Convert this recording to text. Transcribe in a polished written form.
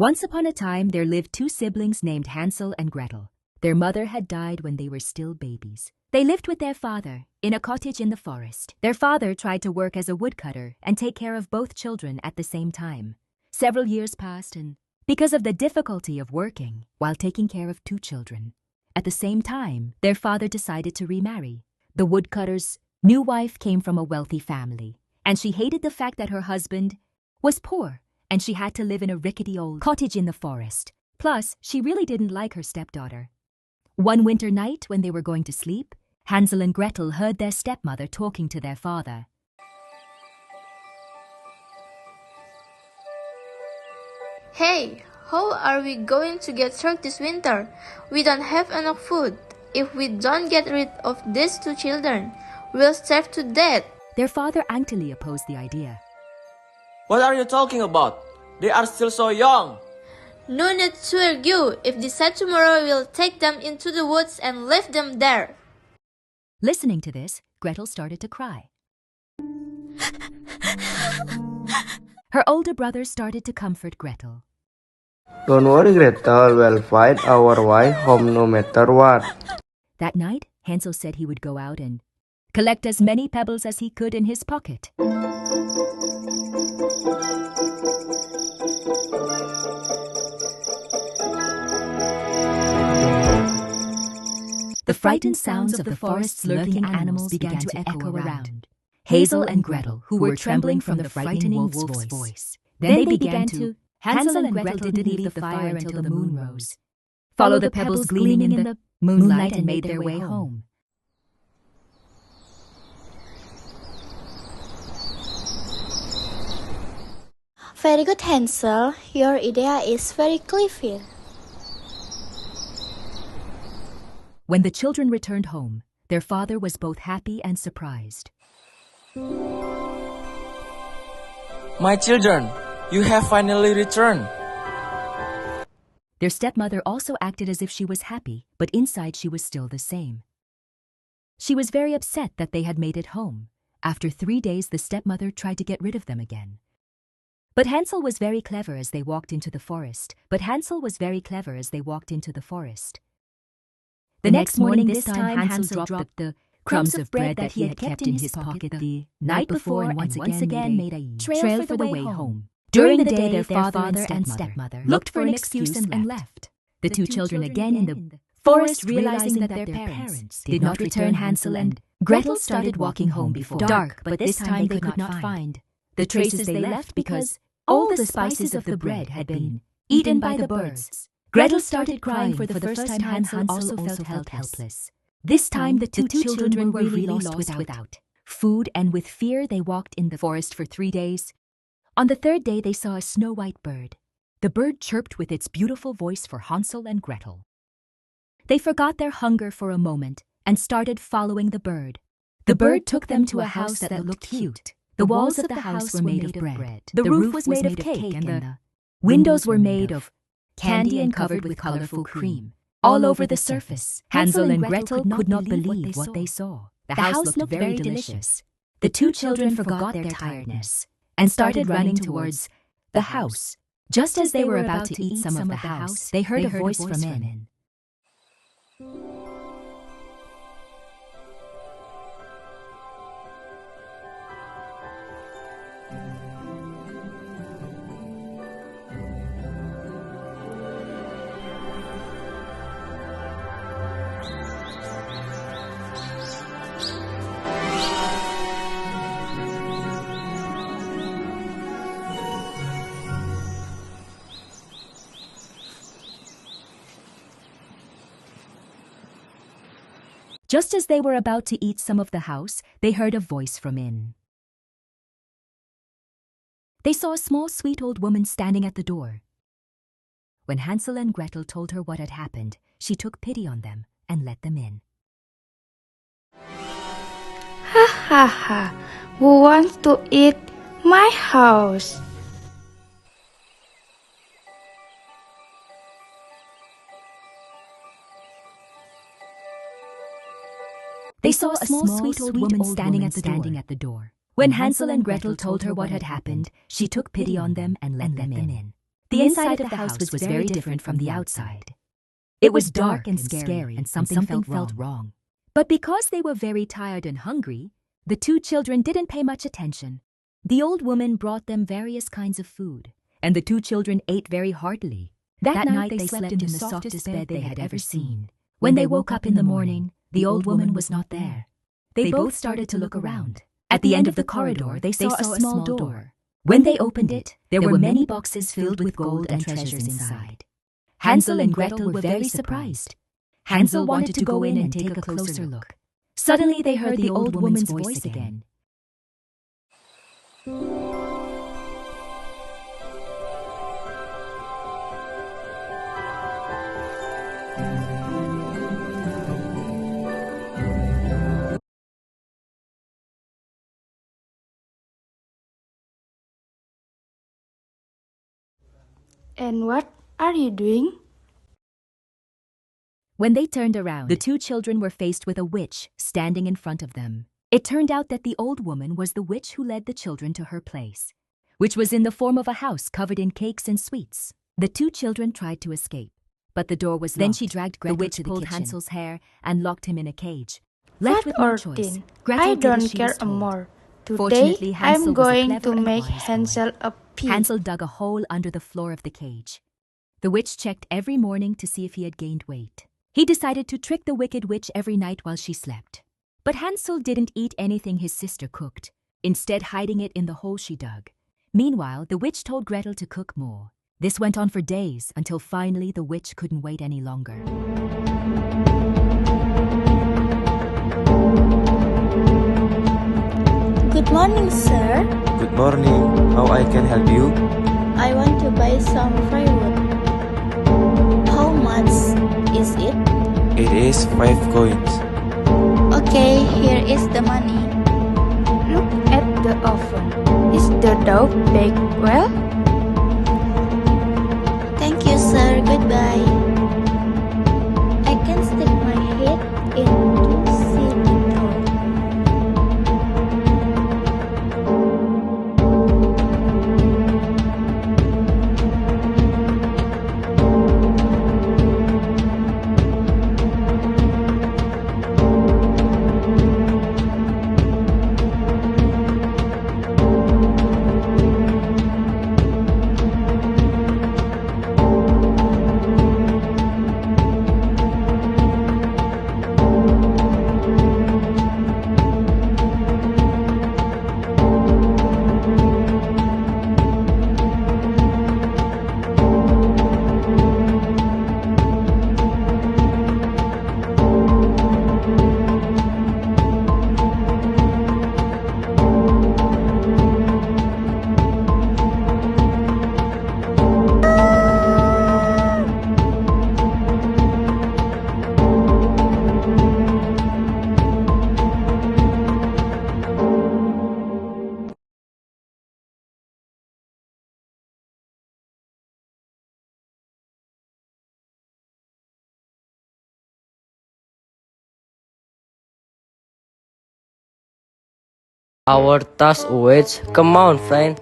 Once upon a time, there lived two siblings named Hansel and Gretel. Their mother had died when they were still babies. They lived with their father in a cottage in the forest. Their father tried to work as a woodcutter and take care of both children at the same time. Several years passed, and because of the difficulty of working while taking care of two children, at the same time, their father decided to remarry. The woodcutter's new wife came from a wealthy family, and she hated the fact that her husband was poor, and she had to live in a rickety old cottage in the forest. Plus, she really didn't like her stepdaughter. One winter night, when they were going to sleep, Hansel and Gretel heard their stepmother talking to their father. Hey, how are we going to get through this winter? We don't have enough food. If we don't get rid of these two children, we'll starve to death. Their father angrily opposed the idea. What are you talking about? They are still so young. No need to argue. If they said tomorrow, we'll take them into the woods and leave them there. Listening to this, Gretel started to cry. Her older brother started to comfort Gretel. Don't worry, Gretel, we'll find our way home no matter what. That night, Hansel said he would go out and collect as many pebbles as he could in his pocket. The frightened sounds of the forest's lurking animals began to echo around Hansel and Gretel, who were trembling from the frightening wolf's voice. Then they began to. Hansel and Gretel didn't leave the fire until the moon rose, followed the pebbles gleaming in the moonlight, and made their way home. Very good, Hansel. Your idea is very clever. When the children returned home, their father was both happy and surprised. My children, you have finally returned. Their stepmother also acted as if she was happy, but inside she was still the same. She was very upset that they had made it home. After 3 days, the stepmother tried to get rid of them again. But Hansel was very clever as they walked into the forest. The next morning, this time Hansel dropped the crumbs of bread that he had kept in his pocket the night before and once again made a trail for the way home. During the day, their father and stepmother looked for an excuse and left. The two children again in the forest, realizing that their parents did not return. Hansel and Gretel started walking home before dark, but this time they could not find the traces they left because all the spices of the bread had been eaten by the birds. Gretel started crying for the first time. Hansel also felt helpless. This time the two children were really lost without food, and with fear they walked in the forest for 3 days. On the 3rd day they saw a snow-white bird. The bird chirped with its beautiful voice for Hansel and Gretel. They forgot their hunger for a moment and started following the bird. The bird took them to a house that looked cute. The walls of the house were made of bread. The roof was made of cake, and the windows were made of candy and covered with colorful cream all over the surface. Hansel and Gretel could not believe what they saw. The house looked very delicious. The two children forgot their tiredness and started running towards the house. Just as they were about to eat some of the house, they heard a voice from in. Just as they were about to eat some of the house, they heard a voice from in. They saw a small, sweet old woman standing at the door. When Hansel and Gretel told her what had happened, she took pity on them and let them in. Ha ha ha! Who wants to eat my house? They saw a small, sweet old woman standing at the door. When Hansel and Gretel told her what had happened, she took pity on them and let them in. The inside of the house was very different from the outside. It was dark and scary, and something felt wrong. But because they were very tired and hungry, the two children didn't pay much attention. The old woman brought them various kinds of food, and the two children ate very heartily. That night they slept in the softest bed they had ever seen. When they woke up in the morning, the old woman was not there. They both started to look around. At the end of the corridor, they saw a small door. When they opened it, there were many boxes filled with gold and treasures inside. Hansel and Gretel were very surprised. Hansel wanted to go in and take a closer look. Suddenly they heard the old woman's voice again. And what are you doing? When they turned around, the two children were faced with a witch standing in front of them. It turned out that the old woman was the witch who led the children to her place, which was in the form of a house covered in cakes and sweets. The two children tried to escape, but the door was locked. Then she dragged Gretel. The witch pulled Hansel's hair and locked him in a cage. Left with no choice, Gretel I did don't as she care was told. more. Today Fortunately, Hansel I'm was a going clever to and make wise boy. Hansel a pig. Hansel dug a hole under the floor of the cage. The witch checked every morning to see if he had gained weight. He decided to trick the wicked witch every night while she slept. But Hansel didn't eat anything his sister cooked, instead hiding it in the hole she dug. Meanwhile, the witch told Gretel to cook more. This went on for days until finally the witch couldn't wait any longer. Good morning, sir. Good morning. How I can help you? I want to buy some firewood. How much is it? It is 5 coins. Okay, here is the money. Look at the oven. Is the dough baked well? Thank you, sir. Goodbye. I can stick my head in to see the dough. Our task awaits. Come on, friend.